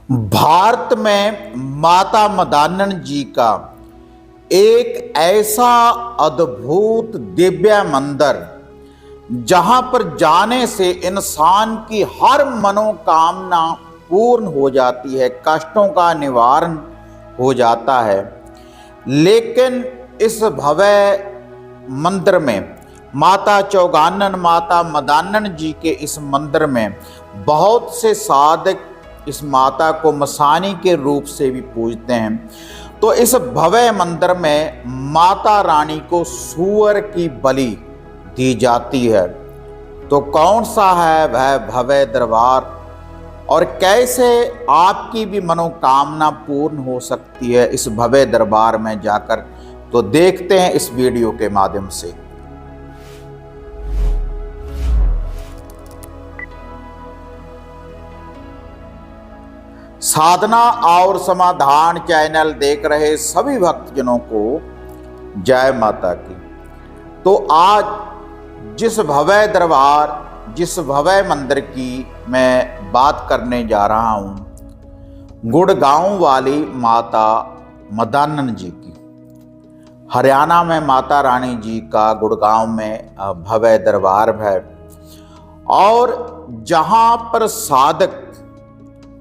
भारत में माता मदानन जी का एक ऐसा अद्भुत दिव्य मंदिर जहां पर जाने से इंसान की हर मनोकामना पूर्ण हो जाती है, कष्टों का निवारण हो जाता है। लेकिन इस भव्य मंदिर में माता चौगानन माता मदानन जी के इस मंदिर में बहुत से साधक इस माता को मसानी के रूप से भी पूजते हैं। तो इस भव्य मंदिर में माता रानी को सूअर की बलि दी जाती है। तो कौन सा है वह भव्य दरबार और कैसे आपकी भी मनोकामना पूर्ण हो सकती है इस भव्य दरबार में जाकर, तो देखते हैं इस वीडियो के माध्यम से। साधना और समाधान चैनल देख रहे सभी भक्तजनों को जय माता की। तो आज जिस भव्य दरबार जिस भव्य मंदिर की मैं बात करने जा रहा हूं, गुड़गांव वाली माता मदानन जी की। हरियाणा में माता रानी जी का गुड़गांव में भव्य दरबार है और जहां पर साधक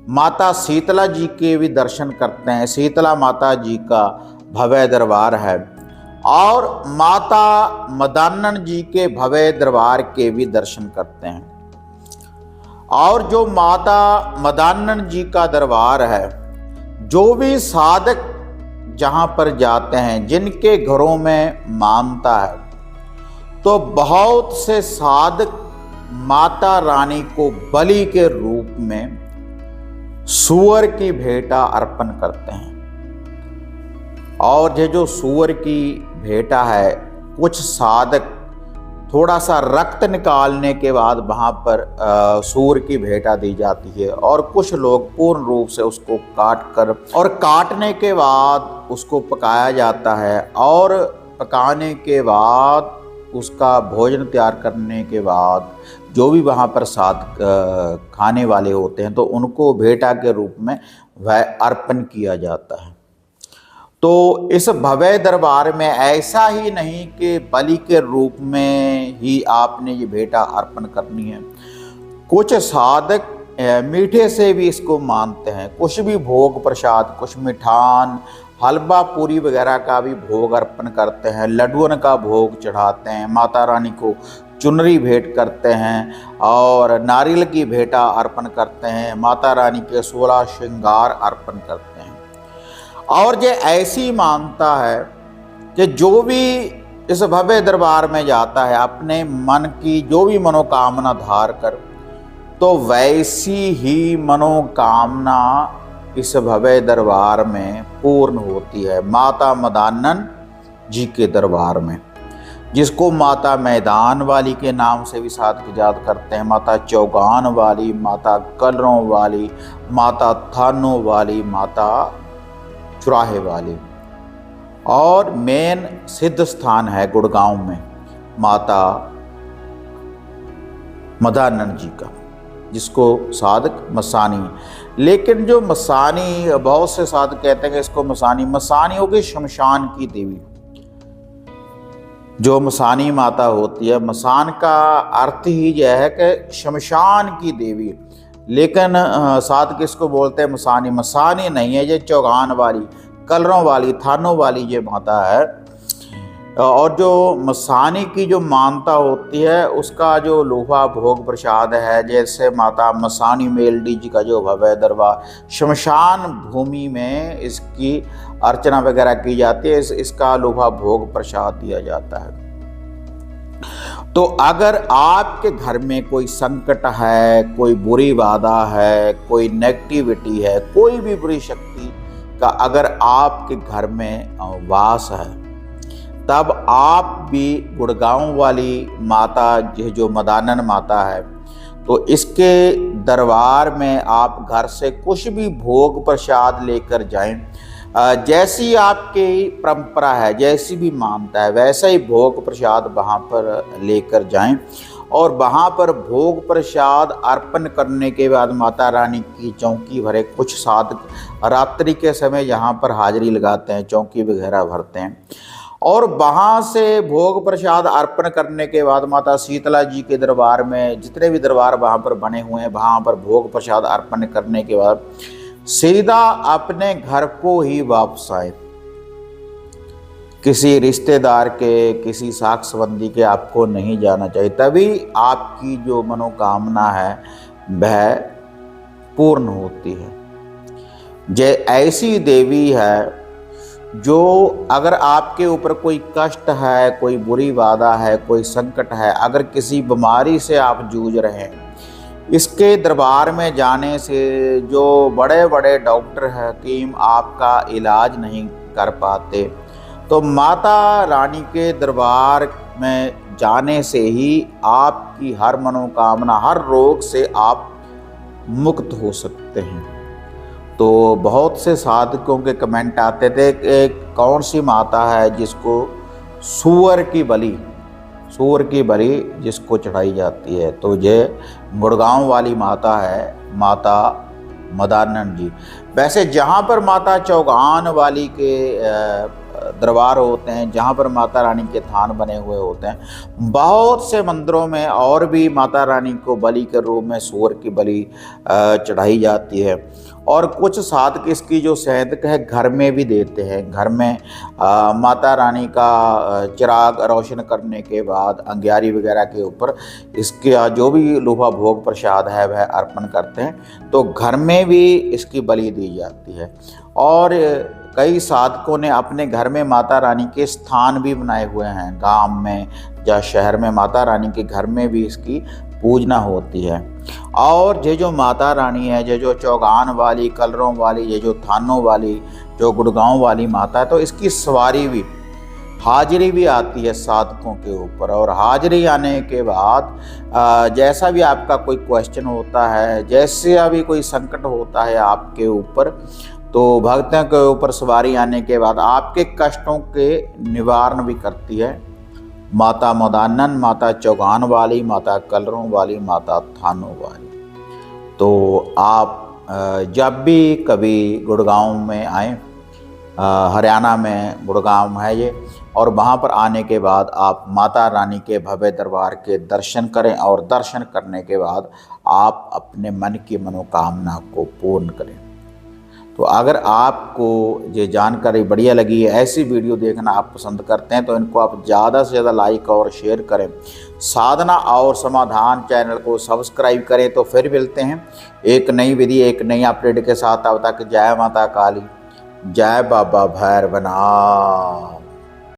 माता शीतला जी के भी दर्शन करते हैं। शीतला माता जी का भव्य दरबार है और माता मदानन जी के भव्य दरबार के भी दर्शन करते हैं। और जो माता मदानन जी का दरबार है, जो भी साधक जहां पर जाते हैं, जिनके घरों में मानता है, तो बहुत से साधक माता रानी को बलि के रूप में सूअर की भेंटा अर्पण करते हैं। और ये जो सूअर की भेंटा है, कुछ साधक थोड़ा सा रक्त निकालने के बाद वहाँ पर सूअर की भेंटा दी जाती है और कुछ लोग पूर्ण रूप से उसको काट कर और काटने के बाद उसको पकाया जाता है और पकाने के बाद उसका भोजन तैयार करने के बाद जो भी वहाँ पर साथ खाने वाले होते हैं तो उनको भेंटा के रूप में वह अर्पण किया जाता है। तो इस भव्य दरबार में ऐसा ही नहीं कि बलि के रूप में ही आपने ये भेंटा अर्पण करनी है। कुछ साधक मीठे से भी इसको मानते हैं, कुछ भी भोग प्रसाद, कुछ मिठान हलवा पूरी वगैरह का भी भोग अर्पण करते हैं, लड्डुओं का भोग चढ़ाते हैं, माता रानी को चुनरी भेंट करते हैं और नारियल की भेंटा अर्पण करते हैं, माता रानी के 16 श्रृंगार अर्पण करते हैं। और ये ऐसी मानता है कि जो भी इस भव्य दरबार में जाता है अपने मन की जो भी मनोकामना धार कर, तो वैसी ही मनोकामना इस भव्य दरबार में पूर्ण होती है माता मदानन जी के दरबार में, जिसको माता मैदान वाली के नाम से भी साधक याद करते हैं, माता चौगान वाली, माता कलरों वाली, माता थानों वाली, माता चुराहे वाली। और मेन सिद्ध स्थान है गुड़गांव में माता मदानन जी का, जिसको साधक मसानी, लेकिन जो मसानी, बहुत से साधक कहते हैं कि इसको मसानी होगी शमशान की देवी। जो मसानी माता होती है, मसान का अर्थ ही यह है कि शमशान की देवी, लेकिन साधक इसको बोलते हैं मसानी। मसानी नहीं है, ये चौगान वाली, कलरों वाली, थानों वाली ये माता है। और जो मसानी की जो मानता होती है, उसका जो लोहा भोग प्रसाद है, जैसे माता मसानी मेलडी जी का जो भव्य दरबार, शमशान भूमि में इसकी अर्चना वगैरह की जाती है, इसका लोहा भोग प्रसाद दिया जाता है। तो अगर आपके घर में कोई संकट है, कोई बुरी बाधा है, कोई नेगेटिविटी है, कोई भी बुरी शक्ति का अगर आपके घर में वास है, तब आप भी गुड़गांव वाली माता जो मदानन माता है, तो इसके दरबार में आप घर से कुछ भी भोग प्रसाद लेकर जाएं। जैसी आपकी परंपरा है, जैसी भी मानता है, वैसा ही भोग प्रसाद वहाँ पर लेकर जाएं और वहाँ पर भोग प्रसाद अर्पण करने के बाद माता रानी की चौकी भरे। कुछ साधक रात्रि के समय यहाँ पर हाजिरी लगाते हैं, चौकी वगैरह भरते हैं। और वहाँ से भोग प्रसाद अर्पण करने के बाद माता शीतला जी के दरबार में, जितने भी दरबार वहाँ पर बने हुए हैं, वहाँ पर भोग प्रसाद अर्पण करने के बाद सीधा अपने घर को ही वापस आए। किसी रिश्तेदार के, किसी साक संबंधी के आपको नहीं जाना चाहिए, तभी आपकी जो मनोकामना है वह पूर्ण होती है। जे ऐसी देवी है जो अगर आपके ऊपर कोई कष्ट है, कोई बुरी बाधा है, कोई संकट है, अगर किसी बीमारी से आप जूझ रहे हैं, इसके दरबार में जाने से जो बड़े बड़े डॉक्टर हकीम आपका इलाज नहीं कर पाते, तो माता रानी के दरबार में जाने से ही आपकी हर मनोकामना, हर रोग से आप मुक्त हो सकते हैं। तो बहुत से साधकों के कमेंट आते थे कि कौन सी माता है जिसको सूअर की बलि जिसको चढ़ाई जाती है, तो ये गुड़गांव वाली माता है, माता मदानंद जी। वैसे जहाँ पर माता चौगान वाली के दरबार होते हैं, जहाँ पर माता रानी के थान बने हुए होते हैं, बहुत से मंदिरों में और भी माता रानी को बलि के रूप में सूअर की बलि चढ़ाई जाती है। और कुछ साधक इसकी जो सेहत है घर में भी देते हैं। घर में माता रानी का चिराग रोशन करने के बाद अंगियारी वगैरह के ऊपर इसके जो भी लोहा भोग प्रसाद है वह अर्पण करते हैं, तो घर में भी इसकी बलि दी जाती है। और कई साधकों ने अपने घर में माता रानी के स्थान भी बनाए हुए हैं। गांव में या शहर में माता रानी के घर में भी इसकी पूजना होती है। और ये जो माता रानी है, ये जो चौगान वाली, कलरों वाली, ये जो थानों वाली, जो गुड़गांव वाली माता है, तो इसकी सवारी भी, हाजिरी भी आती है साधकों के ऊपर। और हाजिरी आने के बाद जैसा भी आपका कोई क्वेश्चन होता है, जैसे अभी कोई संकट होता है आपके ऊपर, तो भक्तों के ऊपर सवारी आने के बाद आपके कष्टों के निवारण भी करती है माता मदानन, माता चौगान वाली, माता कलरों वाली, माता थानों वाली। तो आप जब भी कभी गुड़गांव में आएँ, हरियाणा में गुड़गांव है ये, और वहाँ पर आने के बाद आप माता रानी के भव्य दरबार के दर्शन करें, और दर्शन करने के बाद आप अपने मन की मनोकामना को पूर्ण करें। तो अगर आपको ये जानकारी बढ़िया लगी है, ऐसी वीडियो देखना आप पसंद करते हैं, तो इनको आप ज़्यादा से ज़्यादा लाइक और शेयर करें। साधना और समाधान चैनल को सब्सक्राइब करें। तो फिर मिलते हैं एक नई विधि, एक नई अपडेट के साथ। तब तक जय माता काली, जय बाबा भैरवनाथ।